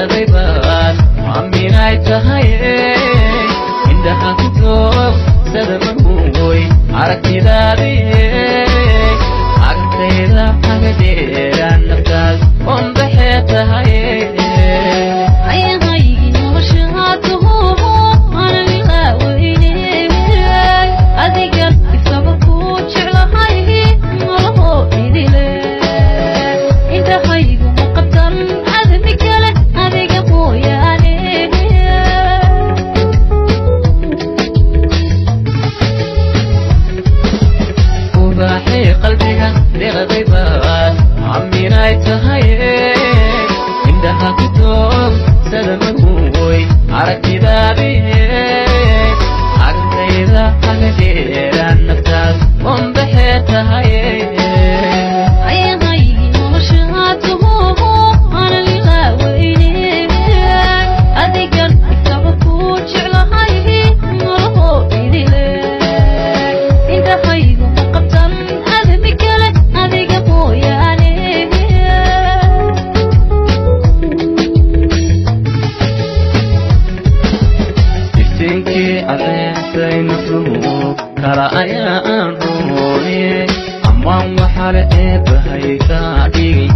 deqadaybaad aaminay tahay indhaha ku doog sadamahoy aragtidaadii aragtayda hagadeeraan naftaas oon baxee tahay قلبيها لغضيبات عميناي تهيئ عندها كتوب سلمهوي عرقي بابي عرقي إذا حقدير النفتاس وانبحي تهيئ kala ayaan rumoonay amaan waxaa la eebbahay kaa dhigay